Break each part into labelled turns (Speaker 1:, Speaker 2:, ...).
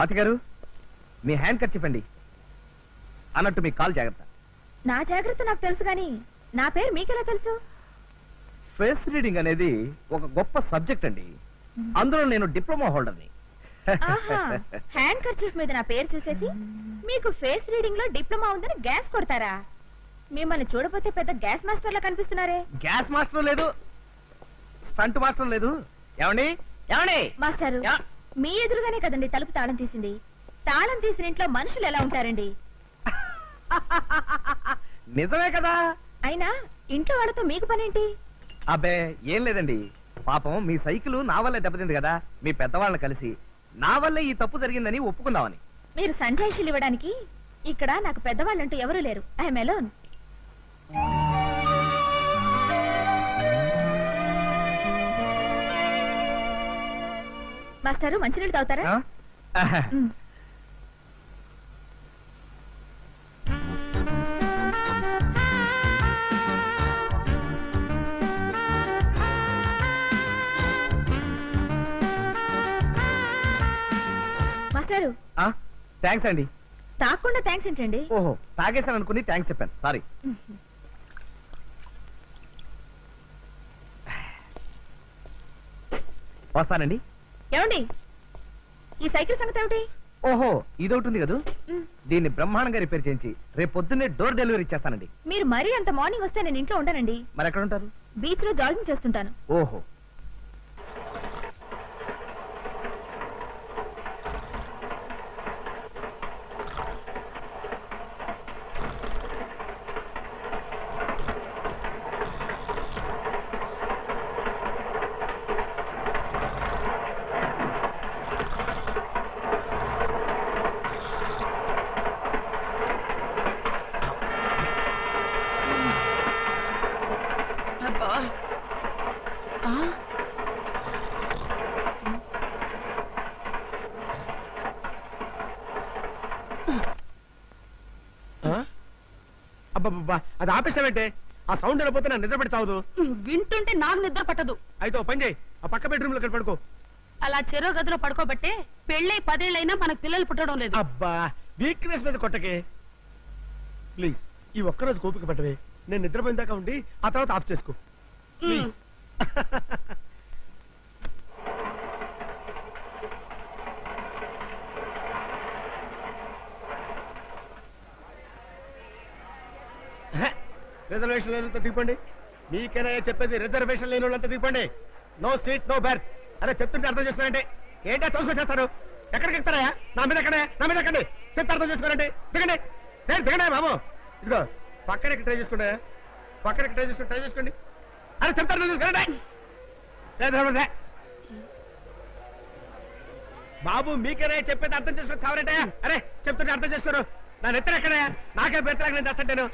Speaker 1: అతిగారు మీ hand cut చెప్పండి అన్నట్టు మీ call జాగ్రత్త.
Speaker 2: నా జాగ్రత్త నాకు తెలుసు గాని నా పేరు మీకెలా తెలుసు?
Speaker 1: ఫేస్ రీడింగ్ అనేది ఒక గొప్ప సబ్జెక్ట్ అండి. అందులో నేను డిప్లొమా హోల్డర్ని.
Speaker 2: హ్యాండ్ కర్చీఫ్ మీద నా పేరు చూసేసి మీకు ఫేస్ రీడింగ్ లో డిప్లొమా ఉందని గ్యాస్ కొడతారా? మిమ్మల్ని చూడపోతే పెద్ద గ్యాస్ మాస్టర్ లా కనిపిస్తున్నారే.
Speaker 1: గ్యాస్ మాస్టర్ లేదు, స్టంట్ మాస్టర్ లేదు. ఏమండి ఏమండి
Speaker 2: మాస్టారు, మీ ఎదురుగానే కదండి తలుపు తాళం తీసింది. తాళం తీసిన ఇంట్లో మనుషులు ఎలా ఉంటారండి?
Speaker 1: నిజమే కదా.
Speaker 2: అయినా ఇంట్లో వాళ్ళతో మీకు పనేంటి?
Speaker 1: అబ్బే ఏం లేదండి, పాపం మీ సైకిల్ నా వల్లే దెబ్బతింది కదా, మీ పెద్దవాళ్ళని కలిసి నా వల్లే ఈ తప్పు జరిగిందని ఒప్పుకుందామని.
Speaker 2: మీరు సంజాయిషీలు ఇవ్వడానికి ఇక్కడ నాకు పెద్దవాళ్ళంటూ ఎవరూ లేరు. I'm alone. మాస్టారు, మంచినీళ్ళు తాగుతారా? మాస్టారు,
Speaker 1: థ్యాంక్స్ అండి.
Speaker 2: తాగకుండా థ్యాంక్స్ ఏంటండి?
Speaker 1: ఓహో, తాగేశాను అనుకుని థ్యాంక్స్ చెప్పాను, సారీ. వస్తానండి.
Speaker 2: ఏమండి, ఈ సైకిల్ సంగతి ఏమిటి?
Speaker 1: ఓహో, ఇదొకటి ఉంది కదా, దీన్ని బ్రహ్మాండంగా రిపేర్ చేయించి రేపు పొద్దున్నే డోర్ డెలివరీ ఇచ్చేస్తానండి.
Speaker 2: మీరు మరీ అంత మార్నింగ్ వస్తే నేను ఇంట్లో ఉంటానండి.
Speaker 1: మరి ఎక్కడ ఉంటారు?
Speaker 2: బీచ్ లో జాగింగ్ చేస్తుంటాను.
Speaker 1: ఓహో,
Speaker 3: అబ్బా, అది ఆపేసావేంటే? ఆ సౌండ్ వెళ్ళిపోతే నా నిద్ర పెడతావు.
Speaker 4: వింటుంటే నాకు నిద్ర పట్టదు.
Speaker 3: అయితే ఓ పని చేయి, ఆ పక్క బెడ్రూమ్ లో పడుకో.
Speaker 4: అలా చెరో గదిలో పడుకోబట్టే పెళ్ళై 10 ఏళ్ళైనా మనకు పిల్లలు పుట్టడం లేదు.
Speaker 3: అబ్బా, వీక్నెస్ మీద కొట్టకే ప్లీజ్. ఈ ఒక్కరోజు కోపిక పట్టవే, నేను నిద్రపోయిన దాకా ఉండి ఆ తర్వాత ఆఫ్ చేసుకో ప్లీజ్. రిజర్వేషన్ లేనంత దిగండి. మీకైనా చెప్పేది, రిజర్వేషన్ లేని వాళ్ళంతా దిగండి. No seat no berth. అరే చెప్తుంటే అర్థం చేసుకోనంటే ఏంటో తోసుకొచ్చేస్తారు. ఎక్కడికి ఎక్కుతారా? నా మీద ఎక్కడే, నా మీద ఎక్కండి. చెప్తే అర్థం చేసుకోనంటే దిగండి. దిగండి బాబు. ఇదిగో పక్కన ట్రై చేసుకోండి, పక్కన ట్రై చేసుకోండి. అరే చెప్తే అర్థం చేసుకోనండి బాబు. మీకైనా చెప్పేది అర్థం చేసుకొని చావరంటే. అరే చెప్తుంటే అర్థం చేసుకోరు. నా నెత్తర ఎక్కడే, నాకే బెర్తలాగా నేను చేస్తాను.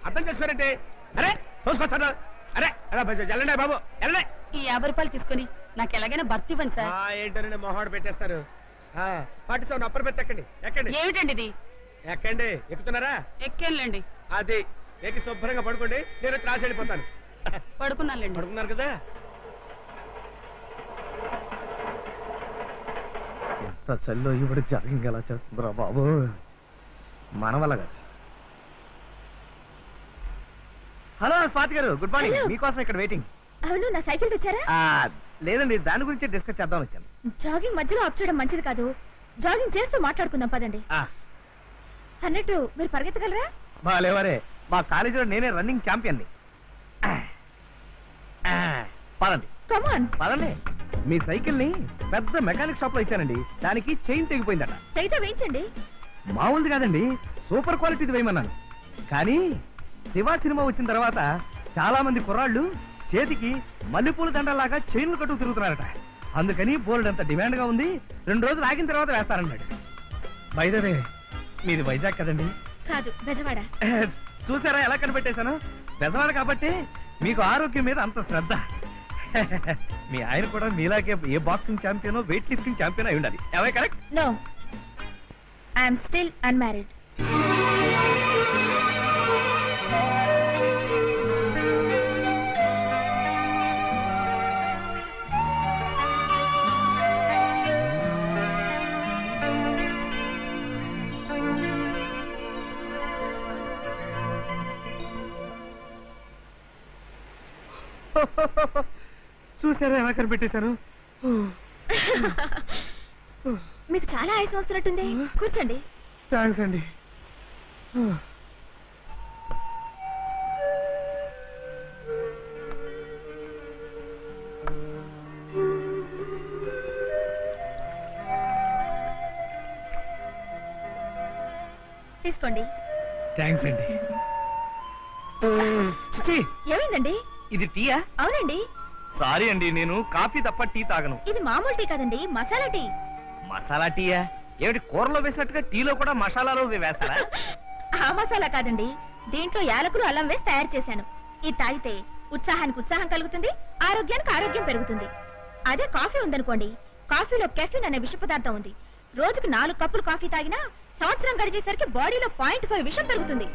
Speaker 3: అర్థం చేసుకోరంటే అరే చూసుకొస్తాను. అరే వెళ్ళండి బాబు, వెళ్ళండి.
Speaker 4: ఈ 50 రూపాయలు తీసుకుని నాకు ఎలాగైనా భర్తీ ఇవ్వండి సార్.
Speaker 3: ఏంటో మొహాడు పెట్టేస్తారు. పాటిస్తాను, అప్పర్ బెర్త్ ఎక్కండి. ఎక్కండి.
Speaker 4: ఏమిటండి ఇది?
Speaker 3: ఎక్కండి. ఎక్కుతున్నారా?
Speaker 4: ఎక్కేళ్ళండి.
Speaker 3: అది ఎక్కి శుభ్రంగా పడుకోండి. నేను వచ్చి రాసి వెళ్ళిపోతాను.
Speaker 4: పడుకున్నానులేండి.
Speaker 3: పడుకున్నారు కదా.
Speaker 1: ఎంత చల్లో ఇవిడ జాగింగ్ ఎలా చేస్తుందిరా బాబు, మన వల్ల కాదు. హలో స్వాతి గారు, గుడ్ మార్నింగ్.
Speaker 2: Hello.
Speaker 1: మీకోసం ఇక్కడ వెయిటింగ్.
Speaker 2: అవును, నా సైకిల్ తెచ్చారా?
Speaker 1: లేదండి, దాని గురించి డిస్కస్ చేద్దాం వచ్చాను.
Speaker 2: జాగింగ్ మధ్యలో ఆఫ్ చేయడం మంచిది కాదు. జాగింగ్ చేస్తూ మాట్లాడుకుందాం పదండి. అన్నట్టు మీరు పరిగెత్తగలరా?
Speaker 1: బాలేవరే, మా కాలేజీలో నేనే రన్నింగ్ ఛాంపియన్ని. పదండి
Speaker 2: కమాన్.
Speaker 1: పదండి. మీ సైకిల్ ని పెద్ద మెకానిక్ షాప్ లో ఇచ్చానండి, దానికి చైన్ తెగిపోయిందట.
Speaker 2: తెగితే వేయించండి.
Speaker 1: మామూలుది కాదండి, సూపర్ క్వాలిటీది వేయమన్నాను. కానీ శివ సినిమా వచ్చిన తర్వాత చాలా మంది కుర్రాళ్ళు చేతికి మల్లెపూల దండలాగా చైన్లు కట్టుకు తిరుగుతున్నారట. అందుకని బోల్డ్ అంత డిమాండ్ గా ఉంది. 2 రోజులు ఆగిన తర్వాత వేస్తారన్నాడు. బై ద వే, మీది వైజాగ్ కదండి?
Speaker 2: కాదు, బెజవాడ.
Speaker 1: చూసారా ఎలా కనిపెట్టేశాను? బెజవాడ కాబట్టి మీకు ఆరోగ్యం మీద అంత శ్రద్ధ. మీ ఆయన కూడా మీలాగే ఏ బాక్సింగ్ ఛాంపియనో వెయిట్ లిఫ్టింగ్ ఛాంపియన్ అయి ఉండాలి. ఎవై correct?
Speaker 2: No, I'm still unmarried.
Speaker 1: చూసారా ఎలా కనిపెట్టేశాను?
Speaker 2: మీకు చాలా ఆయాసం వస్తున్నట్టుంది, కూర్చోండి.
Speaker 1: థ్యాంక్స్ అండి.
Speaker 2: తీసుకోండి.
Speaker 1: థ్యాంక్స్ అండి. చిచి,
Speaker 2: ఏమైందండి?
Speaker 1: ఇది టీయా?
Speaker 2: అవునండి.
Speaker 1: సారీ అండి, నేను కాఫీ తప్ప టీ తాగను.
Speaker 2: ఇది మామూలు టీ కాదండి, మసాలా టీ.
Speaker 1: మసాలా టీయా? ఏమిటి కూరలో వేసినట్టుగా టీలో కూడా మసాలాలో వేస్తారా?
Speaker 2: ఆ మసాలా కాదండి, దీంట్లో యాలకులు అల్లం వేసి తయారు చేశాను. ఇది తాగితే ఉత్సాహానికి ఉత్సాహం కలుగుతుంది, ఆరోగ్యానికి ఆరోగ్యం పెరుగుతుంది. అదే కాఫీ ఉందనుకోండి, కాఫీలో కెఫిన్ అనే విష పదార్థం ఉంది. రోజుకు 4 కప్పులు కాఫీ తాగినా సంవత్సరం గడిచేసరికి బాడీలో 0.5 విషం పెరుగుతుంది.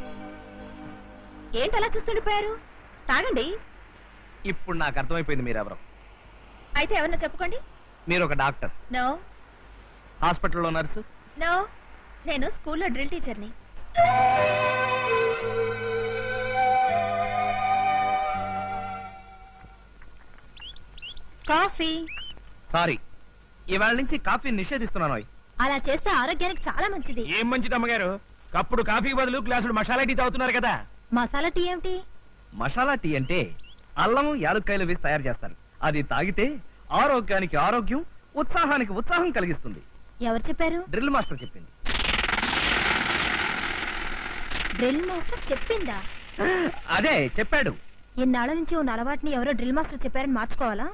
Speaker 2: ఏంటి అలా చూస్తుండిపోయారు? తాగండి.
Speaker 1: ఇప్పుడు నాకు అర్థమైపోయింది మీరెవరు.
Speaker 2: అయితే ఎవరన్నా చెప్పుకోండి.
Speaker 1: మీరు ఒక డాక్టర్?
Speaker 2: నో.
Speaker 1: హాస్పిటల్లో నర్సు?
Speaker 2: నో, నేను స్కూల్లో డ్రిల్ టీచర్ని. కాఫీ.
Speaker 1: సారీ, ఇవాళ నుంచి కాఫీ నిషేధిస్తున్నాను.
Speaker 2: అలా చేస్తే ఆరోగ్యానికి చాలా మంచిది.
Speaker 5: ఏం మంచిది అమ్మగారు, కప్పుడు కాఫీకి బదులు గ్లాసుడు మసాలా టీ తాగుతున్నారు కదా.
Speaker 2: మసాలా టీ ఏమిటి?
Speaker 1: మసాలా టీ అంటే అల్లం యాలుక్కాయలు వేసి తయారు చేస్తారు. అది తాగితే ఆరోగ్యానికి ఆరోగ్యం, ఉత్సాహానికి ఉత్సాహం కలిగిస్తుంది.
Speaker 2: ఎవరు చెప్పారు?
Speaker 1: డ్రిల్ మాస్టర్ చెప్పింది.
Speaker 2: డ్రిల్ మాస్టర్ చెప్పిందా?
Speaker 1: అదే చెప్పాడు.
Speaker 2: ఇన్నాళ్ళ నుంచి ఉన్న అలవాటుని ఎవరో డ్రిల్ మాస్టర్ చెప్పారని మార్చుకోవాలా?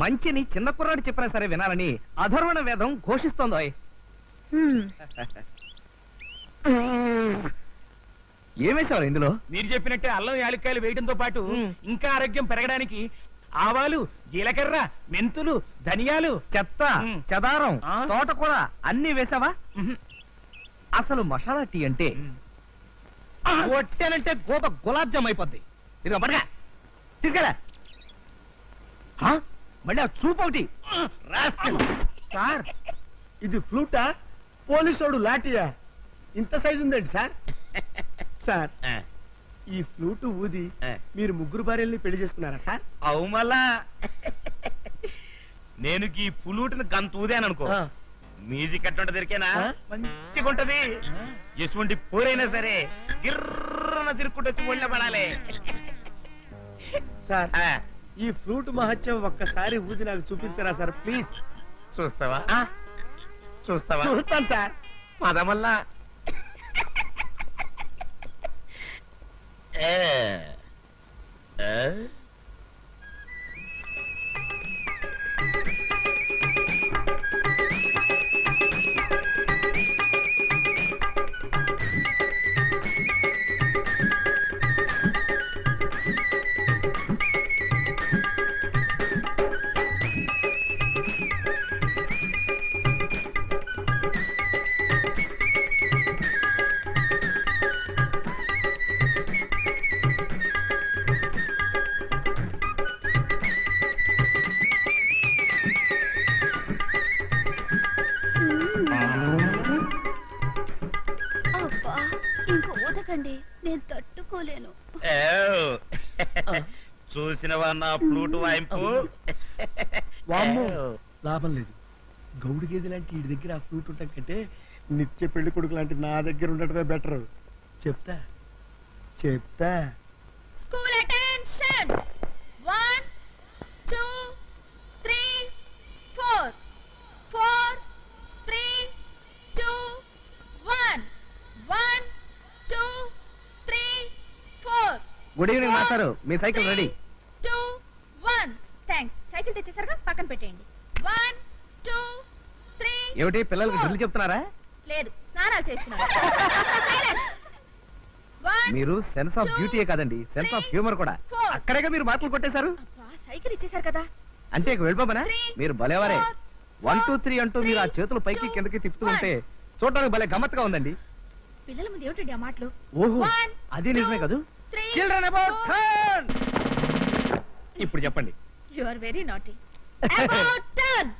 Speaker 1: మంచిని చిన్న కుర్రాడు చెప్పినా సరే వినాలని అధర్వణ వేదం ఘోషిస్తోందో. ఏమేశారు ఇందులో?
Speaker 5: మీరు చెప్పినట్టే అల్లం యాలక్కాయలు వేయడంతో పాటు
Speaker 1: మ్.
Speaker 5: ఇంకా ఆరోగ్యం పెరగడానికి ఆవాలు, జీలకర్ర, మెంతులు, ధనియాలు,
Speaker 1: చెత్త,
Speaker 5: మ్.
Speaker 1: చెదారం,
Speaker 5: ఆ?
Speaker 1: తోటకూర అన్ని వేసావా?
Speaker 5: మ్హ్.
Speaker 1: అసలు మసాలా టీ అంటే కొట్టానంటే గోప గులాబ్ జామ్ అయిపోద్ది. ఇదిగో పడగా తీసుకెళ్ళా. మళ్ళీ ఆ చూపు ఒకటి.
Speaker 3: సార్, ఇది ఫ్లూటా పోలీసోడు లాఠీయా? ఇంత సైజు ఉందండి సార్. సార్, ఈ ఫ్లూట్ ఊది మీరు 3 భార్యల్ని పెళ్లి చేసుకున్నారా సార్?
Speaker 5: అవు మళ్ళా నేను ఈ పులుటుని గంత ఊదాననుకో,
Speaker 3: ఆ.
Speaker 5: మ్యూజిక్ అట్టుంట దొరికేనా
Speaker 3: ఆ?
Speaker 5: మంచిగా ఉంటది. ఎటువంటి పోరైనా సరే గిర్రన తిరుక్కుంటూ వచ్చి ఒళ్ళ పడాలి.
Speaker 3: సార్,
Speaker 5: ఆ,
Speaker 3: ఈ ఫ్లూట్ మహత్యం ఒక్కసారి ఊది నాకు చూపించరా సార్ ప్లీజ్?
Speaker 5: చూస్తావా? చూస్తావా?
Speaker 3: చూస్తాను సార్.
Speaker 5: పదమల్లా
Speaker 2: అబ్బా, ఇంకో ఊదకండి, నేను తట్టుకోలేను.
Speaker 5: చూసినవా నా ఫ్లూట్ వాయింపు?
Speaker 3: వామ్మో, లాభం లేదు. గౌడు గేదె లాంటి వీడి దగ్గర ఆ ఫ్లూట్ ఉండటం కంటే నిత్య పెళ్లి కొడుకు లాంటి నా దగ్గర ఉండటమే బెటర్. చెప్తా చెప్తా.
Speaker 2: School attention. 1 2 3 4 4 3 2 1 1 2 3 4
Speaker 1: గుడ్ ఈవినింగ్ మాస్టారు, మీ సైకిల్ రెడీ.
Speaker 2: 2 1. థ్యాంక్స్. సైకిల్ తెచ్చేసరిగా పక్కన పెట్టేయండి. 1 2 3.
Speaker 1: ఏమిటి పిల్లలకి డ్రిల్ చెప్తున్నారా?
Speaker 2: లేదు, స్నానాలు చేస్తున్నారు.
Speaker 1: మీరు సెన్స్ ఆఫ్ బ్యూటీయే కాదండి, సెన్స్ ఆఫ్ హ్యూమర్ కూడా. అక్కడేగా మీరు మాటలు కొట్టేశారు.
Speaker 2: సైకిల్ ఇచ్చేసారు కదా.
Speaker 1: అంటే ఇక వెళ్ళిపోమనా? మీరు భలేవారే. 1 2 3 అంటూ మీరు ఆ చేతులు పైకి కిందకి తిప్పుతూ ఉంటే చూడడానికి భలే గమ్మత్తుగా ఉందండి.
Speaker 2: పిల్లల ముందు ఏమిటండి ఆ మాటలు?
Speaker 1: ఓహో,
Speaker 2: 1
Speaker 1: అది నిజమే కదూ.
Speaker 2: 3.
Speaker 1: Children about turn. ఇప్పుడు చెప్పండి.
Speaker 2: You are very naughty. About turn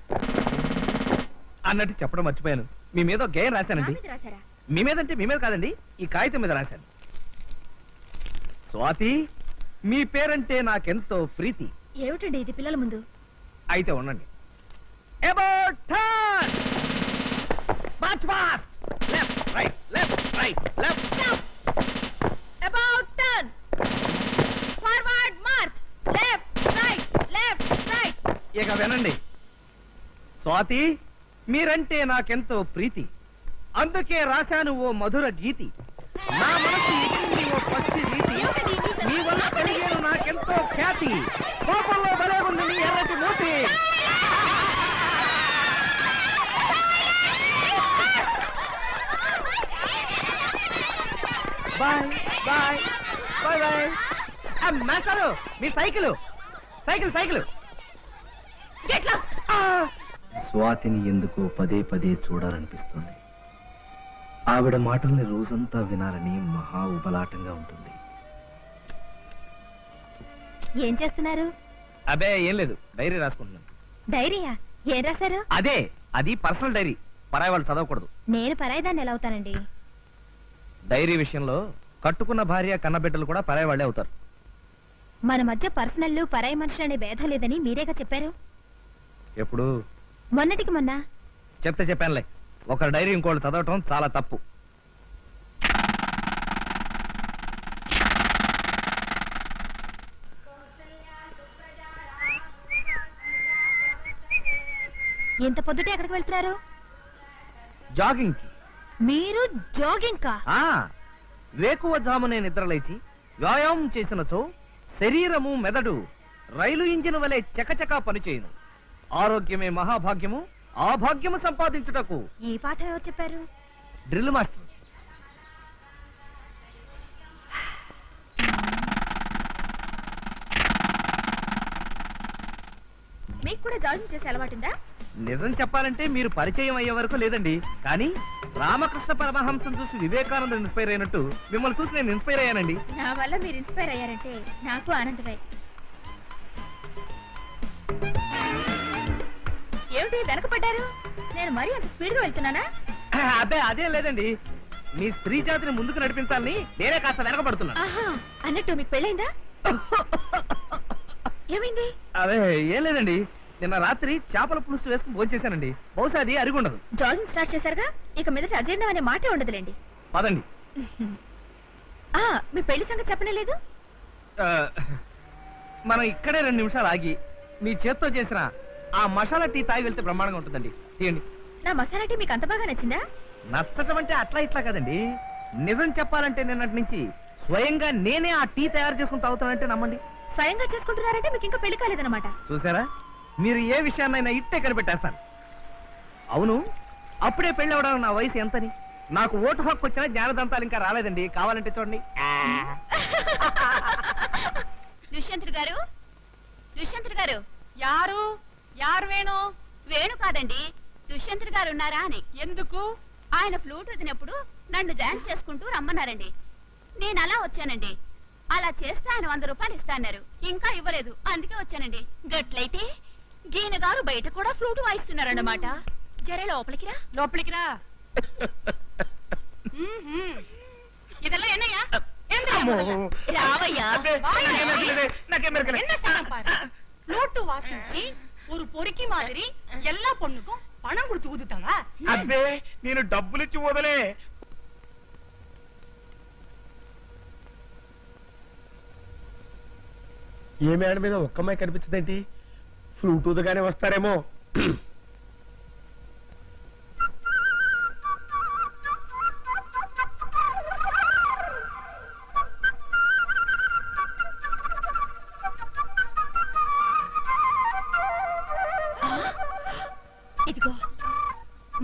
Speaker 1: అన్నట్టు చెప్పడం మర్చిపోయాను. మీ మీద ఒక గేయం రాశానండి.
Speaker 2: రాసారా?
Speaker 1: మీ మీద అంటే మీ మీద కాదండి, ఈ కాగితం మీద రాశాను. స్వాతి, మీ పేరంటే నాకెంతో ప్రీతి.
Speaker 2: ఏమిటండి ఇది పిల్లల ముందు?
Speaker 1: అయితే ఉండండి. About turn! March fast! Left, right, left, right, left.
Speaker 2: About turn! Forward march! Left, right, left, right.
Speaker 1: ఇక వినండి. స్వాతి, మీరంటే నాకెంతో ప్రీతి, అందుకే రాశాను ఓ మధుర గీతి. నా మనసు ఎక్కింది ఓ పచ్చి రీతి, మీ వల్ల కలిగేను నాకెంతో ఖ్యాతి. కోపంలో బలే ఉంది నీ ఎర్రటి మూతి. Bye bye bye bye. మాస్టారు, మీ cycle cycle cycle.
Speaker 2: Get lost!
Speaker 1: స్వాతిని ఎందుకో పదే పదే చూడాలనిపిస్తుంది. ఆవిడ మాటల్ని రోజంతా వినాలని మహా ఉబలాటంగా ఉంటుంది.
Speaker 2: ఏం చేస్తున్నారు?
Speaker 1: అబే ఏం లేదు, డైరీ రాసుకుంటున్నాను.
Speaker 2: డైరీయా? ఏం రాశారు?
Speaker 1: అదే, అది పర్సనల్ డైరీ, పరాయి వాళ్ళు చదవకూడదు.
Speaker 2: నేను పరాయిదాన్ని ఎలా అవుతానండి?
Speaker 1: డైరీ విషయంలో కట్టుకున్న భార్య కన్నబిడ్డలు కూడా పరాయి వాళ్ళే అవుతారు.
Speaker 2: మన మధ్య పర్సనల్ పరాయి మనుషులు అనే భేదం లేదని మీరేగా చెప్పారు.
Speaker 1: ఎప్పుడు?
Speaker 2: మొన్నటికి మొన్న.
Speaker 1: చెప్తే చెప్పానులే, ఒకరి డైరీ ఇంకోళ్ళు చదవటం చాలా తప్పు.
Speaker 2: ఇంత పొద్దుటే ఎక్కడికి వెళ్తున్నారు?
Speaker 1: జాగింగ్ కి.
Speaker 2: మీరు జాగింగ్ కా?
Speaker 1: వేకువ జామునే నిద్రలేచి వ్యాయామం చేసినచో శరీరము మెదడు రైలు ఇంజిన్ వలె చకచకా పనిచేయును. ఆరోగ్యమే మహాభాగ్యము, ఆ భాగ్యము సంపాదించుటకు.
Speaker 2: ఈ పాఠం ఎవరు చెప్పారు?
Speaker 1: Drill master.
Speaker 2: మీకు కూడా జాగింగ్ చేసే అలవాటుందా?
Speaker 1: నిజం చెప్పాలంటే మీరు పరిచయం అయ్యే వరకు లేదండి, కానీ రామకృష్ణ పరమహంసం చూసి వివేకానంద ఇన్స్పైర్ అయినట్టు మిమ్మల్ని చూసి నేను ఇన్స్పైర్ అయ్యానండి.
Speaker 2: నా వల్ల మీరు ఇన్స్పైర్ అయ్యారంటే నాకు ఆనందమే. ఏమిటి వెనకపడ్డారు? నేను మరీ అంత స్పీడ్ గా వెళ్తున్నానా?
Speaker 1: అదే అదేం లేదండి, మీ స్త్రీ జాతిని ముందుకు నడిపించాలని నేనే కాస్త వెనకబడుతున్నాను.
Speaker 2: ఆహా, అన్నట్టు మీకు పెళ్ళైందా? ఏమైంది?
Speaker 1: అదే ఏం లేదండి, నిన్న రాత్రి చేపల పులుసు వేసుకుని భోంచేశానండి. బహుశా అది అరిగుండదు.
Speaker 2: జాగింగ్ స్టార్ట్ చేశారుగా, ఇక మీదట అజీర్ణం అనే మాటే ఉండదులేండి.
Speaker 1: పదండి.
Speaker 2: మీ పెళ్లి సంగతి చెప్పనే లేదు.
Speaker 1: మనం ఇక్కడే 2 నిమిషాలు ఆగి మీ చేత్తో చేసిన ఆ మసాలా టీ తాగి వెళ్తే బ్రహ్మాండంగా ఉంటుందండి. తీయండి.
Speaker 2: నా మసాలా టీ మీకు అంత బాగా నచ్చిందా?
Speaker 1: నచ్చటం అంటే అట్లా ఇట్లా కదండి, నిజం చెప్పాలంటే నిన్నటి నుంచి స్వయంగా నేనే ఆ టీ తయారు చేసుకుని తాగుతానంటే నమ్మండి.
Speaker 2: స్వయంగా చేసుకుంటున్నారంటే మీకు ఇంకా పెళ్లి కాలేదన్నమాట.
Speaker 1: చూసారా, మీరు ఏ విషయాన్నైనా ఇట్టే కనిపెట్టేస్తాను. అవును, అప్పుడే పెళ్లి అవడానికి నా వయసు ఎంతని? నాకు ఓటు హక్కు వచ్చిన జ్ఞానదంతాలు ఇంకా రాలేదండి, కావాలంటే చూడండి.
Speaker 2: దుష్యంతుడు గారు, దుష్యంతుడు గారు.
Speaker 4: యారు యారు వేణు?
Speaker 2: వేణు కాదండి, దుష్యంతుడు గారు ఉన్నారా అని.
Speaker 4: ఎందుకు?
Speaker 2: ఆయన ఫ్లూట్ వదినప్పుడు నన్ను డాన్స్ చేసుకుంటూ రమ్మన్నారండి. నేను అలా వచ్చానండి. అలా చేస్తే ఆయన 100 రూపాయలు ఇస్తాన్నారు, ఇంకా ఇవ్వలేదు, అందుకే వచ్చానండి. గట్లయితే గీన గారు బయట కూడా ఫ్లూట్ వాయిస్తున్నారన్నమాట. జరే లోపలికి రా.
Speaker 4: లోపలికి రా. இதெல்லாம் என்னையா?
Speaker 2: రావయ్యా.
Speaker 4: என்ன சனம் பாரு, ஃப்ளூட் வாசிச்சு ஒரு பொறுக்கி மாதிரி எல்லா பொண்ணுக்கும் பணம் கொடுத்து ஊதுட்டாங்க.
Speaker 5: అబ్బే, నేను డబ్బులిచ్చి వదలే.
Speaker 3: ఏ మేడ మీద ఒక్క అమ్మాయి కనిపించదేంటి? ఫ్లూట్ ఊదగానే వస్తారేమో.
Speaker 2: ఇదిగో,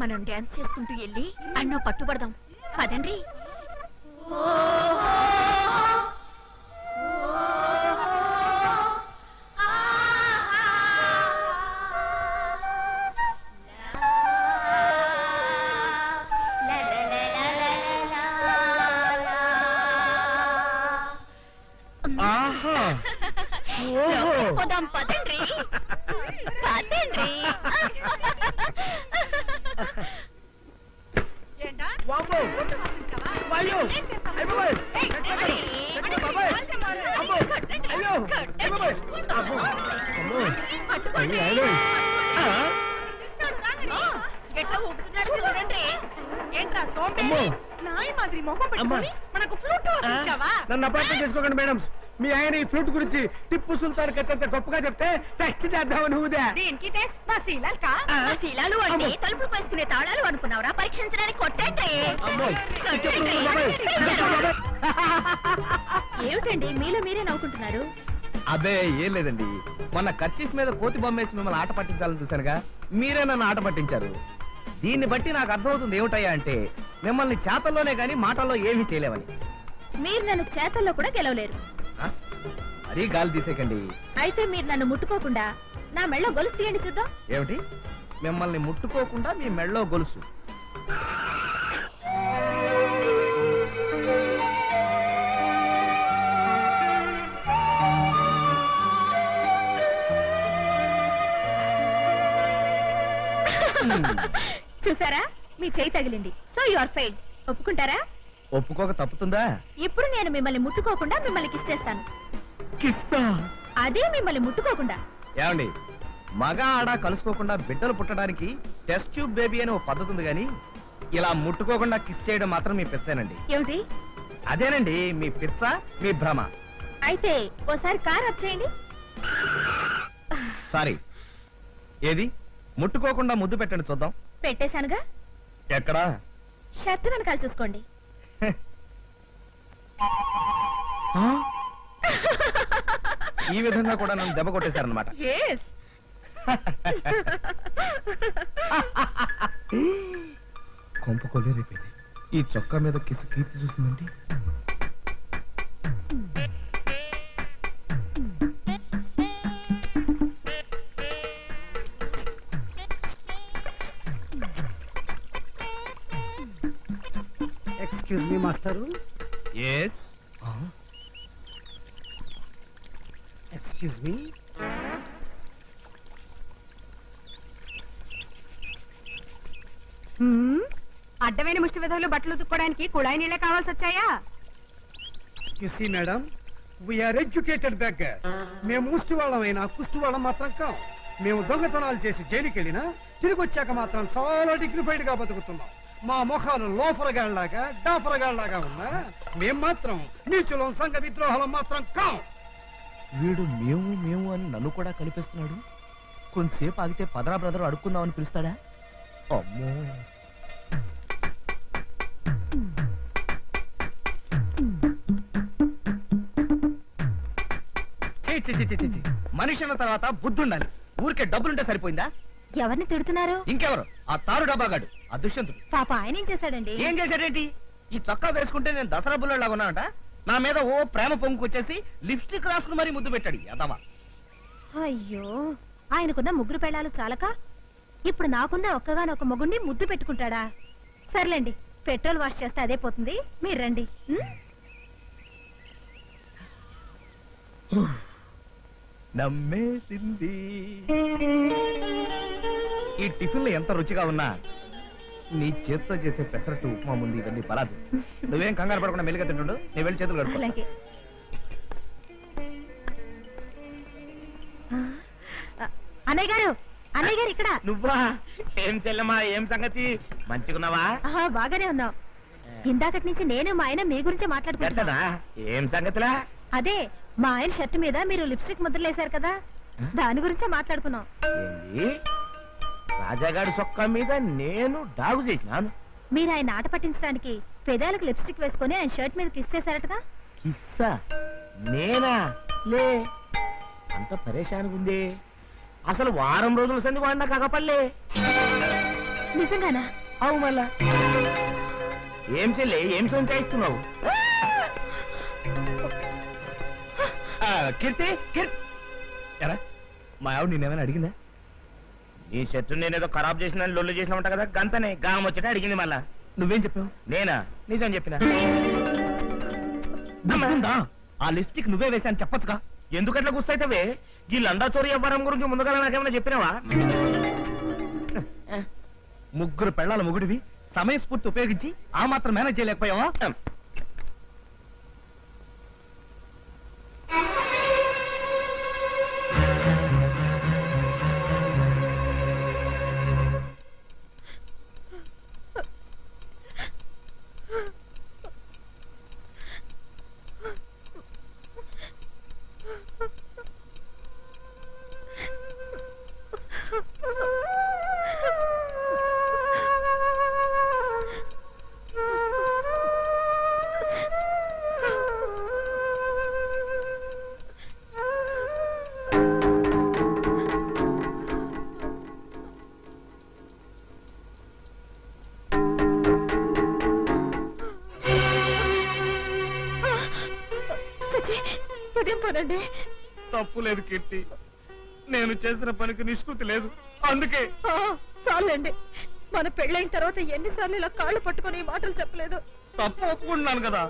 Speaker 2: మనం డాన్స్ చేసుకుంటూ వెళ్ళి అన్నో పట్టుబడదాం. పదండి. పోదాం, పదండి పదండి.
Speaker 4: ஏண்டா
Speaker 3: వామ్మో!
Speaker 4: ஃப்ளூட் வாசிச்சவா?
Speaker 3: వాయ్యో!
Speaker 4: ఏం చేస్తావు?
Speaker 3: అయిపోయి!
Speaker 4: ఏయ్,
Speaker 3: ఎక్కడ?
Speaker 4: ఏయ్,
Speaker 3: ఎక్కడ బాబాయ్? అమ్మో! అయ్యో అయ్య బాబోయ్. అమ్మో. అమ్మో.
Speaker 2: పట్టుకోండి.
Speaker 3: అయ్యో, అయ్యో. ఆ?
Speaker 2: ఎట్లా ఊపుతున్నాడు చూడండి.
Speaker 4: ఏంట్రా సోంబేరి
Speaker 3: అమ్మో.
Speaker 4: నాయి మాదిరి మొహం పెట్టుకొని మనకు ఫ్లూట్ వాయించావా?
Speaker 3: నన్ను అపార్థం చేసుకోకండి మేడం. మీ ఆయన ఈ ఫ్లూట్ గురించి టిప్పు సుల్తాన్ కట్టంత గొప్పగా చెప్తే టెస్ట్ చేద్దామని ఊదా.
Speaker 4: దీనికి టెస్ట్ మా శీలంక
Speaker 2: ఆ శీలాలు అంటే తలుపులు వేసుకునే తాళాలు అనుకున్నావురా? పరీక్షించడానికి కొట్టండి.
Speaker 3: అమ్మో.
Speaker 2: కొట్టండి.
Speaker 3: బాబాయ్.
Speaker 2: ఏమిటండి మీలో మీరే నవ్వుకుంటున్నారు?
Speaker 1: అదే ఏం లేదండి, మొన్న కర్చీఫ్ మీద కోతి బొమ్మేసి మిమ్మల్ని ఆట పట్టించాలని చూశానుగా, మీరే నన్ను ఆట పట్టించారు. దీన్ని బట్టి నాకు అర్థమవుతుంది ఏమిటయ్యా అంటే మిమ్మల్ని చేతల్లోనే గాని మాటల్లో ఏమీ చేయలేవని.
Speaker 2: మీరు నన్ను చేతల్లో కూడా గెలవలేరు.
Speaker 1: ఆ? మరీ గాలి తీసేకండి.
Speaker 2: అయితే మీరు నన్ను ముట్టుకోకుండా నా మెళ్ళో గొలుసు తీయండి చూద్దాం.
Speaker 1: ఏమిటి? మిమ్మల్ని ముట్టుకోకుండా మీ మెళ్ళో గొలుసు?
Speaker 2: చూసారా, మీ చేయి తగిలింది. So you are fail. ఒప్పుకుంటారా?
Speaker 1: ఒప్పుకోక తప్పుతుందా?
Speaker 2: ఇప్పుడు నేను మిమ్మల్ని ముట్టుకోకుండా మిమ్మల్ని కిస్ చేస్తాను.
Speaker 1: కిస్సా?
Speaker 2: అదే మిమ్మల్ని ముట్టుకోకుండా.
Speaker 1: ఏమండి, మగ ఆడ కలుసుకోకుండా బిడ్డలు పుట్టడానికి టెస్ట్ ట్యూబ్ బేబీ అని ఒక పద్ధతి ఉంది గాని ఇలా ముట్టుకోకుండా కిస్ చేయడం మాత్రం మీ పిచ్చేనండి.
Speaker 2: ఏమిటి?
Speaker 1: అదేనండి మీ పిచ్చ, మీ భ్రమ.
Speaker 2: అయితే ఓసారి కార్ వచ్చేయండి.
Speaker 1: సారీ. ఏది? ముట్టుకోకుండా ముద్దు పెట్టండి చూద్దాం.
Speaker 2: పెట్టేశానుగా.
Speaker 1: ఎక్కడా?
Speaker 2: షర్ట్ వెనకాల చూసుకోండి.
Speaker 1: ఆ? ఈ విధంగా కూడా నన్ను దెబ్బ కొట్టేశారనమాట.
Speaker 2: Yes.
Speaker 1: కొంప కొల్లేరైపోయింది. ఈ చొక్కా మీద కిసి కీర్తి చూసిందండి.
Speaker 3: Excuse me master.
Speaker 1: Yes.
Speaker 3: Excuse me.
Speaker 4: అడ్డమైన ముష్టి విధులు బట్టలు ఉతుక్కోవడానికి కుళాయి నీళ్ళే కావాల్సి వచ్చాయా?
Speaker 3: You see madam, we are educated beggar. మేము ముష్టి వాళ్ళమైనా కుష్టి వాళ్ళం మాత్రం కాం. మేము దొంగతనాలు చేసి జైలుకి వెళ్ళినా తిరిగి వచ్చాక మాత్రం చాలా డిగ్నిఫైడ్ గా బతుకుతున్నాం. మా ముఖాలు లోఫరగాళ్లాగా డాఫరగాళ్లాగా ఉన్నా మేం మాత్రం నీచులం, సంఘ విద్రోహాలం మాత్రం కాం.
Speaker 1: వీడు మేము మేము అని నన్ను కూడా కలిపేస్తున్నాడు. కొంతసేపు ఆగితే పదరా బ్రదర్ అడుక్కుందామని పిలుస్తాడా? అమ్మో. మనిషి అన్న తర్వాత బుద్ధి ఉండాలి. ఊరికే డబ్బులుంటే సరిపోయిందా?
Speaker 2: ఎవరిని తిడుతున్నారు?
Speaker 1: ఇంకెవరు? ఆ తారు డబ్బాగాడు, ఆ దుష్యంతుడు.
Speaker 2: పాప ఆయన ఏం చేశాడండి?
Speaker 1: ఏం చేశాడేంటి? ఈ చొక్కా వేసుకుంటే నేను దసరా బుల్లలాగా ఉన్నానంట. నా మీద ఓ ప్రేమ పొంగుకొచ్చేసి లిప్స్టిక్ రాసుకుని మరీ ముద్దు పెట్టాడు యదవా.
Speaker 2: అయ్యో, ఆయనకున్న ముగ్గురు పెళ్ళాలు చాలక ఇప్పుడు నాకున్న ఒక్కగానొక్క మొగుడిని ముద్దు పెట్టుకుంటాడా? సర్లేండి, పెట్రోల్ వాష్ చేస్తే అదే పోతుంది. మీరు రండి.
Speaker 1: నమ్మేసింది. ఈ టిఫిన్లు ఎంత రుచిగా ఉన్నా నీ చేత్తో చేసే పెసరట్టు ఉప్మా ముందు ఇవన్నీ పరాదు. నువ్వేం కంగారు పడకుండా మెల్లిగా తింటుండు. నేను వెళ్ళి చేతులు కడుక్కో.
Speaker 2: అలాగే. అన్నయ్య గారు, అన్నయ్య గారు ఇక్కడ.
Speaker 5: నువ్వా? ఏం చెల్లమ్మా, ఏం సంగతి? మంచిగున్నావా?
Speaker 2: ఆహా, బాగానే ఉన్నావు. ఇందాకటి నుంచి నేను మా ఆయన మీ గురించి మాట్లాడుకుంటున్నా.
Speaker 5: ఎట్టనా? ఏం సంగతిలా?
Speaker 2: అదే, మా ఆయన షర్ట్ మీద మీరు లిప్స్టిక్ ముద్రలేశారు కదా, దాని గురించే మాట్లాడుకున్నాం.
Speaker 5: ఏంది? రాజాగాడి సొక్కా మీద నేను డాగు చేసినాను.
Speaker 2: మీరు ఆయన ఆట పట్టించడానికి పెదాలకు లిప్స్టిక్ వేసుకొని ఆయన షర్ట్ మీద కిస్ చేశారటగా?
Speaker 5: కిస్సా? నేనా? లే, అంత పరేషాన్ ఉంది. అసలు వారం రోజుల సంది వాడినా కాకపల్లే.
Speaker 2: నిజంగానా?
Speaker 5: అవు మళ్ళా. ఏం చెల్లి, ఏం సొంచాయిస్తున్నావు?
Speaker 1: కీర్తి, కీర్తి. ఎరా, మా ఆవిడ నేనేమైనా అడిగిందా?
Speaker 5: నీ షర్టు నేనేదో ఖరాబ్ చేసిన లొల్లు చేసిన ఉంటా కదా, గంతనే గాం వచ్చేట అడిగింది మళ్ళా.
Speaker 1: నువ్వేం చెప్పావు?
Speaker 5: నేనా? నిజం చెప్పిన.
Speaker 1: నమ్ముందా? ఆ లిప్స్టిక్ నువ్వే వేశాను చెప్పచ్చుగా.
Speaker 5: ఎందుకట్లా గుస్తైతవే? ఈ లండా చోరీ వ్యవహారం గురించి ముందుగా నాకేమైనా చెప్పినావా?
Speaker 1: ముగ్గురు పెళ్ళాల మొగుడివి సమయస్ఫూర్తి ఉపయోగించి ఆ మాత్రం మేనేజ్ చేయలేకపోయావా?
Speaker 2: అదేం పనండి?
Speaker 1: తప్పు లేదు కీర్తి, నేను చేసిన పనికి నిష్కృతి లేదు, అందుకే.
Speaker 2: చాలండి, మన పెళ్ళైన తర్వాత ఎన్నిసార్లు ఇలా కాళ్ళు పట్టుకొని ఈ మాటలు చెప్పలేదు.
Speaker 1: తప్పు ఒప్పుకుంటున్నాను కదా,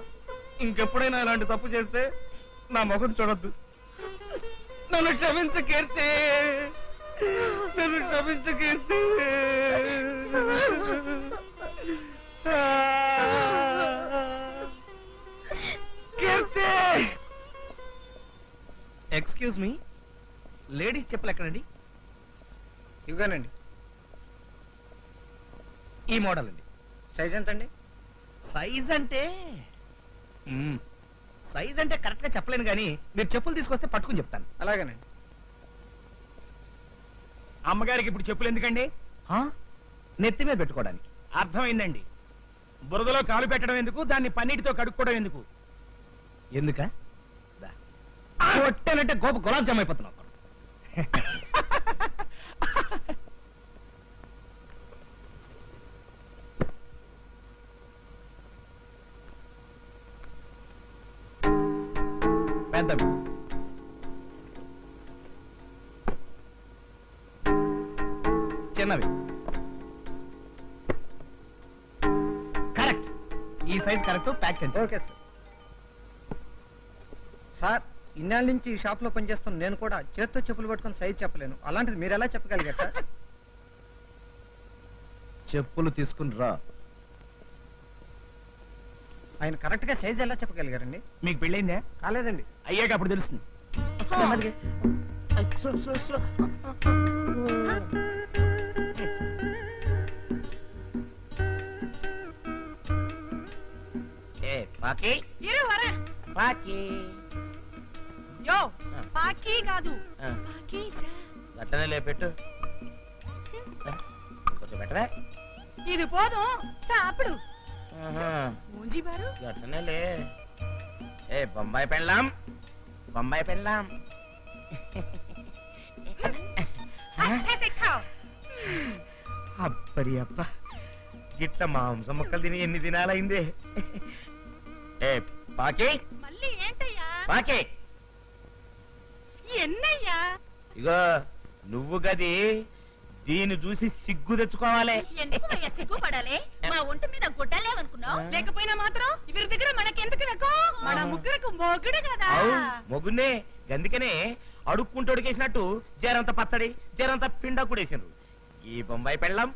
Speaker 1: ఇంకెప్పుడైనా ఇలాంటి తప్పు చేస్తే నా ముఖం చూడొద్దు. నన్ను క్షమించు కీర్తి, నన్ను క్షమించు కీర్తి. కీర్తి, ఎక్స్క్యూజ్ మీ, లేడీస్ చెప్పులు ఎక్కడండి?
Speaker 3: ఇవ్వగానండి.
Speaker 1: ఈ మోడల్ అండి.
Speaker 3: సైజ్ ఎంత అండి?
Speaker 1: సైజ్ అంటే సైజ్ అంటే కరెక్ట్ గా చెప్పలేను కానీ మీరు చెప్పులు తీసుకొస్తే పట్టుకుని చెప్తాను.
Speaker 3: అలాగేనండి.
Speaker 5: అమ్మగారికి ఇప్పుడు చెప్పులు ఎందుకండి?
Speaker 1: నెత్తి మీద పెట్టుకోవడానికి.
Speaker 5: అర్థమైందండి. బురదలో కాలు పెట్టడం ఎందుకు, దాన్ని పన్నీటితో కడుక్కోవడం ఎందుకు?
Speaker 1: ఎందుక కొట్టానంటే గోప గులాబ్ జామ్ అయిపోతున్నావు. పెద్దవి చిన్నవి కరెక్ట్. ఈ సైజ్ కరెక్ట్, ప్యాక్ చేయండి.
Speaker 3: Okay sir. సార్, ఇన్నాళ్ళ నుంచి ఈ షాప్ లో పనిచేస్తున్న నేను కూడా చేత్తో చెప్పులు పట్టుకుని సైజ్ చెప్పలేను. అలాంటిది మీరు ఎలా చెప్పగలిగారు సార్?
Speaker 1: చెప్పులు తీసుకుని రా.
Speaker 3: ఆయన కరెక్ట్ గా సైజ్ ఎలా చెప్పగలిగారండి?
Speaker 5: మీకు పెళ్ళైందా?
Speaker 3: కాలేదండి.
Speaker 5: అయ్యాక అప్పుడు తెలుస్తుంది.
Speaker 2: ఇరు వరా.
Speaker 4: యో పాకీ కాదు, పాకీ
Speaker 5: అట్లనే లేపెట్టు, కొంచెం పెట్టవే.
Speaker 4: ఇది పోదుం సాపుడు. మూంజీ బారు
Speaker 5: అట్లనే లే. ఏ బొంబాయి పెళ్ళాం, బొంబాయి పెళ్ళాం. అప్పడి అప్ప, గిట్ల మాంసం ముక్కలు తిని ఎన్ని దినాలైందే. ఏ పాకి,
Speaker 4: మళ్ళీ ఏంటయ్యా?
Speaker 5: పాకి,
Speaker 4: ఎన్నయ్యా?
Speaker 5: ఇగో నువ్వు గది దీన్ని చూసి సిగ్గు తెచ్చుకోవాలి.
Speaker 2: ఎందుకు సిగ్గుపడాలి? మా ఒంటి మీద గుడ్డలేమనుకున్నావు?
Speaker 4: లేకపోయినా మాత్రం ఇవరి దగ్గర మనకెందుకు వెకో? మన ముగ్గురకు మొగుడు కదా.
Speaker 5: మొగున్నే గందుకనే అడుక్కుంటూ అడిగేసినట్టు జరంత పచ్చడి, జరంత పిండ కూడేసిండ్రు. ఈ బొంబాయి పెళ్ళం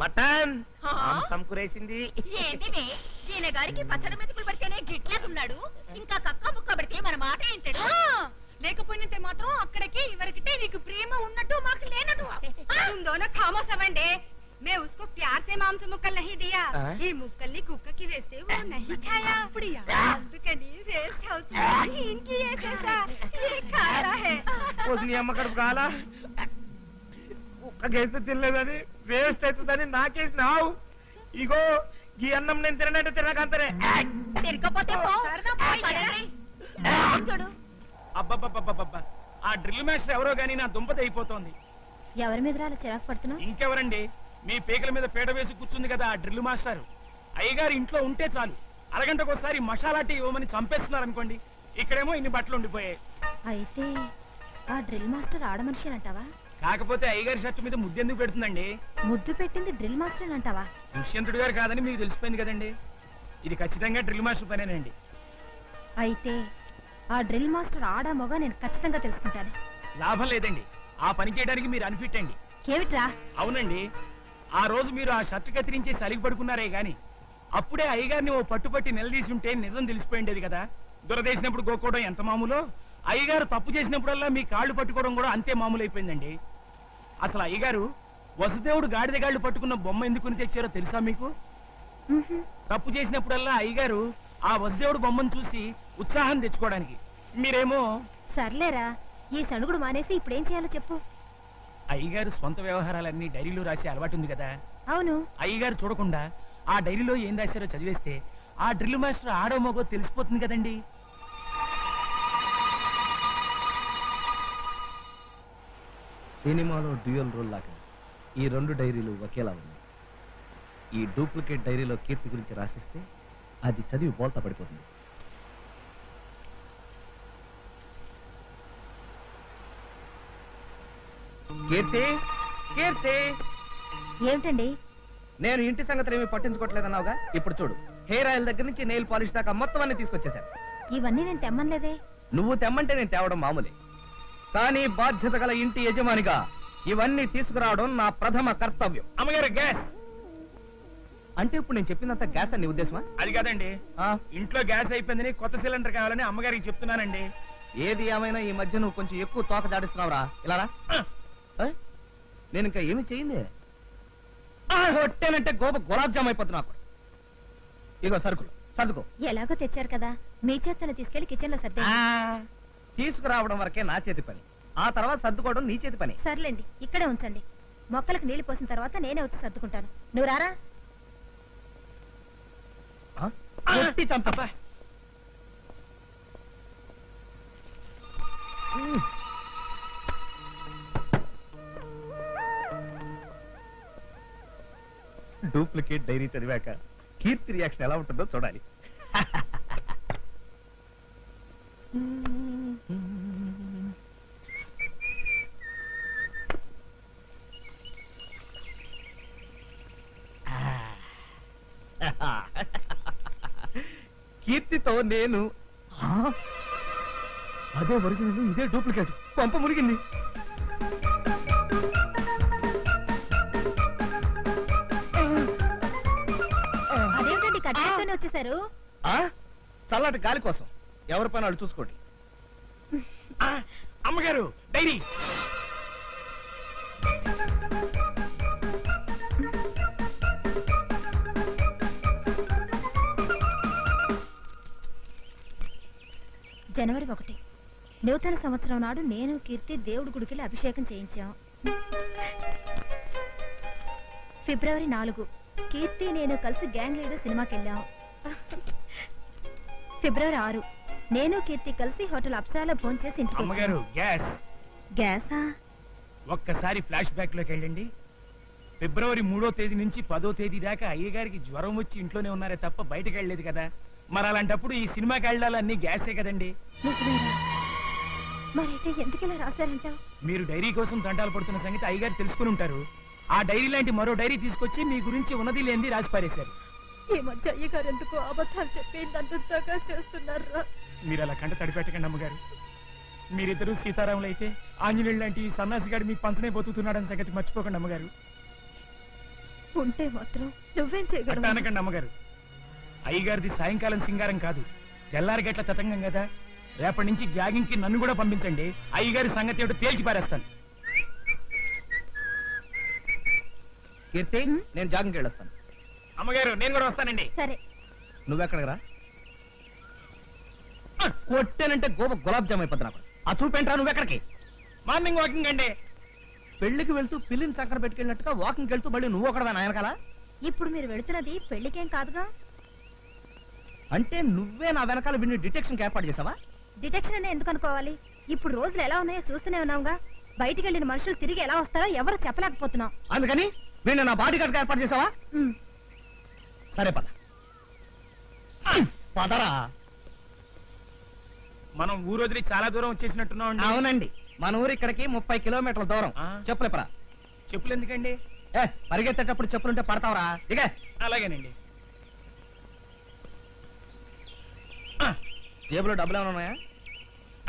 Speaker 5: మటన్ మాంసం కూరేసింది.
Speaker 2: ఏంది మే, ఈయన గారికి పచ్చడి మెతుకులు పడితేనే గిట్లేకున్నాడు, ఇంకా కక్క ముక్క పడితే మన మాట ఏంటాడు?
Speaker 4: లేకపోయినంతే మాత్రం అక్కడికి ఇవరికితే నీకు ప్రేమ ఉన్నట్టు మాకు లేనట్టు. तुम दोनों खामोश बंडे, मैं उसको प्यार से मांस मुक्कल नहीं दिया, ये मुक्कल कुక్క की वैसे वो नहीं खाया. అందుకని వేస్ట్ అవుతుంది. इनकी ये खाया है.
Speaker 5: నీ అమ్మ కడుపు కాలా, కుక్కకేస్తే తినలేదని వేస్ట్ అవుతుందని నాకేసినావు. ఇగో ఈ అన్నం నేను తిననంటే తినకంతరే.
Speaker 2: తిరగపోతే చూడు.
Speaker 5: అబ్బబ్బబ్బబ్బబ్బా, ఆ డ్రిల్ మాస్టర్ ఎవరో గానీ నా దుంపతి అయిపోతోంది.
Speaker 2: ఎవరి మీద అలా చిరాకు పడుతున్నావు?
Speaker 5: ఇంకెవరండి, మీ పేకల మీద పేడ వేసి కూర్చుంది కదా ఆ డ్రిల్ మాస్టర్. అయ్యగారు ఇంట్లో ఉంటే చాలు, అరగంటకోసారి మసాలా టీ ఇవ్వమని చంపేస్తున్నారు అనుకోండి. ఇక్కడేమో ఇన్ని బట్టలు ఉండిపోయాయి.
Speaker 2: అయితే ఆ డ్రిల్ మాస్టర్ ఆడమనిషి అంటావా?
Speaker 5: కాకపోతే అయ్యగారి షర్టు మీద ముద్దెందుకు పెడుతుందండి?
Speaker 2: ముద్దు పెట్టింది డ్రిల్ మాస్టర్ అంటావా?
Speaker 5: దుష్యంతుడు గారు కాదని మీకు తెలిసిపోయింది కదండి. ఇది ఖచ్చితంగా డ్రిల్ మాస్టర్ పనేనండి.
Speaker 2: అయితే ఆ డ్రిల్ మాస్టర్ ఆడా మొగ నేను ఖచ్చితంగా తెలుసుకుంటాను.
Speaker 5: లాభం లేదండి, ఆ పని చేయడానికి మీరు అన్ఫిట్ అండి.
Speaker 2: ఏమిట్రా?
Speaker 5: అవునండి, ఆ రోజు మీరు ఆ షర్టు కత్తిరించి సలిగి పడుకున్నారే గాని అప్పుడే అయ్యగారిని ఓ పట్టుపట్టి నిలదీసి ఉంటే నిజం తెలిసిపోయిండేది కదా. దురదేసినప్పుడు గోక్కోవడం ఎంత మామూలో, అయ్యగారు తప్పు చేసినప్పుడల్లా మీ కాళ్ళు పట్టుకోవడం కూడా అంతే మామూలు అయిపోయిందండి. అసలు అయ్యగారు వసుదేవుడు గాడిద గాళ్ళు పట్టుకున్న బొమ్మ ఎందుకుని తెచ్చారో తెలుసా మీకు? తప్పు చేసినప్పుడల్లా అయ్యగారు ఆ వసుదేవుడు బొమ్మను చూసి ఉత్సాహం తెచ్చుకోవడానికి. మీరేమో
Speaker 2: సర్లేరా, ఈ సణుగుడు మానేసి ఇప్పుడేం చేయాలో చెప్పు.
Speaker 5: అయ్యగారు సొంత వ్యవహారాలన్నీ డైరీలో రాసే అలవాటు ఉంది కదా.
Speaker 2: అవును.
Speaker 5: అయ్యగారు చూడకుండా ఆ డైరీలో ఏం రాశారో చదివేస్తే ఆ డ్రిల్ మాస్టర్ ఆడో మగో తెలిసిపోతుంది కదండి.
Speaker 1: సినిమాలో డ్యూయల్ రోల్ లాగా ఈ రెండు డైరీలు ఒకేలా ఉన్నాయి. ఈ డూప్లికేట్ డైరీలో కీర్తి గురించి రాసిస్తే అది చదివి బోల్తా పడిపోతుంది. కీర్తి, కీర్తి,
Speaker 2: ఏమిటండి?
Speaker 1: నేను ఇంటి సంగతులు ఏమీ పట్టించుకోవట్లేదన్నావుగా, ఇప్పుడు చూడు, హెయిర్ ఆయిల్ దగ్గర నుంచి నెయిల్ పాలిష్ దాకా మొత్తం అన్ని తీసుకొచ్చేసాను.
Speaker 2: ఇవన్నీ నేను తెమ్మనలేదే.
Speaker 1: నువ్వు తెమ్మంటే నేను తేవడం మామూలే, కానీ బాధ్యత గల ఇంటి యజమానిగా ఇవన్నీ తీసుకురావడం నా ప్రథమ కర్తవ్యం.
Speaker 5: అమ్మగారు గ్యాస్
Speaker 1: అంటే ఇప్పుడు నేను చెప్పినంత గ్యాస్ అని నీ ఉద్దేశమా?
Speaker 5: అది కాదండి,
Speaker 1: ఆ,
Speaker 5: ఇంట్లో గ్యాస్ అయిపోయిందని కొత్త సిలిండర్ కావాలని అమ్మగారికి చెప్తున్నానండి.
Speaker 1: ఏది ఏమైనా ఈ మధ్య నువ్వు కొంచెం ఎక్కువ తోక దాడిస్తున్నావురా. ఇలా రా. ఏ? నేను ఇంకా ఏమి చేయింది కొట్టానంటే గులాబ్ జామ్ అయిపోతున్నా. ఇగో సరుకులు సర్దుకో.
Speaker 2: ఎలాగో తెచ్చారు కదా, మీ చేతను తీసుకెళ్లి కిచెన్ లో సర్దే.
Speaker 1: తీసుకురావడం వరకే నా చేతి పని, ఆ తర్వాత సర్దుకోవడం నీ చేతి పని.
Speaker 2: సర్లేండి, ఇక్కడే ఉంచండి. మొక్కలకు నీళ్లు పోసిన తర్వాత నేనే వచ్చి సర్దుకుంటాను. నువ్వు రారా.
Speaker 1: కొట్టి చంపా. డూప్లికేట్ డైరీ చదివాక కీర్తి రియాక్షన్ ఎలా ఉంటుందో చూడాలి. కీర్తితో నేను అదే ఒరిజినల్, ఇదే డూప్లికేట్. పంప మునిగింది.
Speaker 2: అదేమిటండి కట్టేస్తూనే వచ్చేసారు?
Speaker 1: చల్లటి గాలి కోసం ఎవరి పని వాళ్ళు చూసుకోండి.
Speaker 5: అమ్మగారు డైరీ.
Speaker 2: జనవరి 1 నూతన సంవత్సరం నాడు నేను కీర్తి దేవుడి గుడికి అభిషేకం చేయించాం. ఫిబ్రవరి 4 కీర్తి నేను కలిసి గ్యాంగ్ లీడర్ సినిమాకి వెళ్ళాం. ఫిబ్రవరి 6 నేను కీర్తి కలిసి హోటల్ అప్సరాలో భోజనం చేసి ఇంటికి
Speaker 5: అమ్మగారు గ్యాస్.
Speaker 2: గ్యాసా?
Speaker 5: ఒక్కసారి ఫ్లాష్ బ్యాక్ లోకి వెళ్ళండి. ఫిబ్రవరి 3వ తేదీ నుంచి 10వ తేదీ దాకా అయ్యగారికి జ్వరం వచ్చి ఇంట్లోనే ఉన్నారే తప్ప బయటకు వెళ్ళలేదు కదా. మరి అలాంటప్పుడు ఈ సినిమాకి వెళ్ళాలి అన్ని గ్యాసే కదండి.
Speaker 2: మరైతే ఎందుకు ఇలా రాశారంటావు?
Speaker 5: మీరు డైరీ కోసం దండాలు పడుతున్న సంగతి అయ్యగారు తెలుసుకుని ఉంటారు. ఆ డైరీ లాంటి మరో డైరీ తీసుకొచ్చి మీ గురించి ఉన్నది లేనిది రాసి పారేశారు.
Speaker 2: ఈ మధ్య అయ్యగారు ఎందుకు అబద్ధాలు చెప్పి నందుగా చేస్తున్నారు?
Speaker 5: మీరు అలా కంట తడిపెట్టకండి అమ్మగారు. మీరిద్దరూ సీతారాములు అయితే ఆంజనేయుడు లాంటి ఈ సన్నాసిగాడు మీ పంచనే బతుకుతున్నాడని సంగతి మర్చిపోకండి అమ్మగారు.
Speaker 2: ఉంటే మాత్రం నువ్వేం చేయగలవు?
Speaker 5: అనకండి అమ్మగారు. అయ్యగారిది సాయంకాలం సింగారం కాదు, తెల్లారి గట్ల తతంగం కదా. రేపటి నుంచి జాగింగ్ కి నన్ను కూడా పంపించండి. అయ్యగారి సంగతి ఏమిటో తేల్చి పారేస్తాను.
Speaker 1: కీర్తి, నేను జాగింగ్కి వెళ్ళొస్తాను.
Speaker 5: అమ్మగారు నేను కూడా వస్తానండి.
Speaker 2: సరే.
Speaker 1: నువ్వెక్కడికి రా. కొట్టానంటే గులాబ్ జామ్ అయిపోతున్నా. ఆ చూపేంట్రా నువ్వెక్కడికి?
Speaker 5: మార్నింగ్ వాకింగ్ అండి.
Speaker 1: పెళ్లికి వెళ్తూ పిల్లిని చక్కర పెట్టుకెళ్ళినట్టుగా వాకింగ్కి వెళ్తూ మళ్ళీ నువ్వు ఒకడవా నాయనకాల?
Speaker 2: ఇప్పుడు మీరు వెళుతున్నది పెళ్లికేం కాదుగా.
Speaker 1: అంటే నువ్వే నా వెనకాల విని డిటెక్షన్ ఏర్పాటు చేసావా?
Speaker 2: డిటెక్షన్ అనే ఎందుకు అనుకోవాలి? ఇప్పుడు రోజులు ఎలా ఉన్నాయో చూస్తూనే ఉన్నావుగా. బయటికి వెళ్ళిన మనుషులు తిరిగి ఎలా వస్తారో ఎవరు చెప్పలేకపోతున్నాం.
Speaker 1: అందుకని వీళ్ళు నా బాడీ గార్డ్ ఏర్పాటు చేసావా? సరే పద. పదరా.
Speaker 5: మనం ఊరు వదిలి చాలా దూరం వచ్చేసినట్టున్నాం.
Speaker 1: అవునండి, మన ఊరు ఇక్కడికి 30 కిలోమీటర్ల దూరం. చెప్పులేపరా.
Speaker 5: చెప్పులు ఎందుకండి?
Speaker 1: పరిగెత్తేటప్పుడు చెప్పులుంటే పడతావరా? ఇక
Speaker 5: అలాగేనండి.
Speaker 1: జేబులో డబ్బులు ఏమైనా ఉన్నాయా?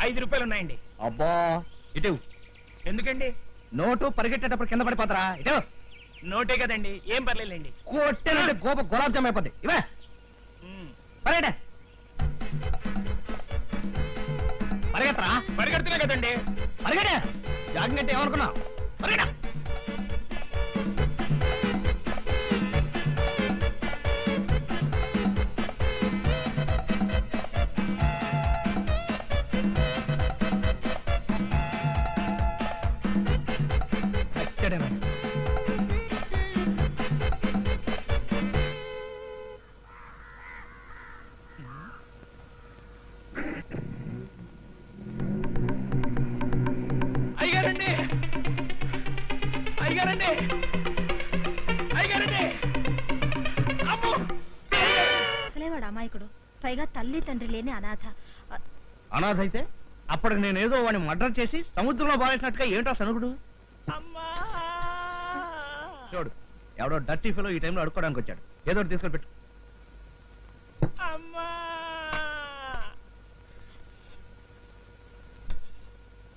Speaker 5: 5 రూపాయలు ఉన్నాయండి.
Speaker 1: అబ్బా, ఇటు.
Speaker 5: ఎందుకండి?
Speaker 1: నోటు పరిగెట్టేటప్పుడు కింద పడిపోతారా? ఇటు.
Speaker 5: నోటే కదండి, ఏం పర్లేదండి.
Speaker 1: కొట్టేనంటే గులాబ్ జామ్ అయిపోద్ది. ఇవే పరిగెట్ట. పరిగెత్తరా.
Speaker 5: పరిగెడుతున్నా కదండి.
Speaker 1: పరిగెట. జాగింగ్ అంటే ఏమనుకున్నావు? పరిగెట.
Speaker 5: అయ్యగారండి, అయ్యగారండి, అయ్యగారండి.
Speaker 2: అసలే వాడు అమాయకుడు, పైగా తల్లి తండ్రి లేని అనాథ.
Speaker 1: అనాథ అయితే అప్పటికి నేనేదో వాడిని మర్డర్ చేసి సముద్రంలో బారేసినట్టుగా ఏంటో సనుగుడు.
Speaker 5: అమ్మా
Speaker 1: చూడు ఎవడో డర్టీ ఫెలో ఈ టైంలో అడుక్కోవడానికి వచ్చాడు. ఏదో ఒకటి తీసుకొని పెట్టు.
Speaker 5: అమ్మా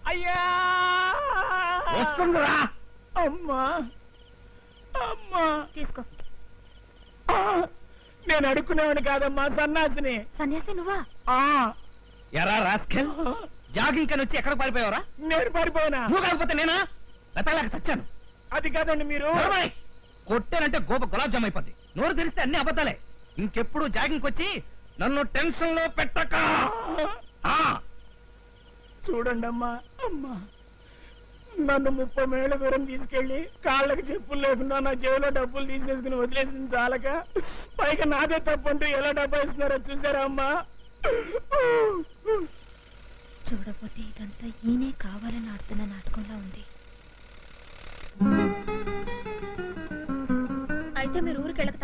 Speaker 5: అయ్యా
Speaker 1: వస్తుందిరా.
Speaker 5: అమ్మా అమ్మా
Speaker 2: తీసుకో.
Speaker 5: ఆ, నేను అడుక్కునేవాడిని కాదమ్మా, సన్నాసిని.
Speaker 2: సన్యాసి నువ్వా?
Speaker 5: ఆ,
Speaker 1: ఎరా రాస్కెల్, జాగింగ్ కని వచ్చి ఎక్కడ పారిపోయావరా?
Speaker 5: నేను పారిపోయినా.
Speaker 1: నువ్వు కాకపోతే నేనా? వెతలేక చచ్చాను.
Speaker 5: అది కాదండి మీరు.
Speaker 1: నడవయ్. కొట్టానంటే గోప గులాబ్ జామ్ అయిపోద్ది. నోరు తెరిస్తే అన్ని అబద్ధాలే. ఇంకెప్పుడు జాగింగ్ వచ్చి నన్ను టెన్షన్ లో పెట్టక. ఆ,
Speaker 5: చూడండి అమ్మా, అమ్మా నన్ను 30 మైళ్ళ దూరం తీసుకెళ్లి కాళ్ళకి చెప్పులు లేకుండా నా జేబులో డబ్బులు తీసేసుకుని వదిలేసింది చాలక పైగా నాదే తప్పంటూ ఎలా డబ్బా ఇస్తున్నారో చూసారా అమ్మా?
Speaker 2: చూడపోతే ఇదంతా ఈయనే కావాలని ఆడుతున్న నాటకంలా ఉంది. అయితే మీరు ఊరికి వెళ్ళక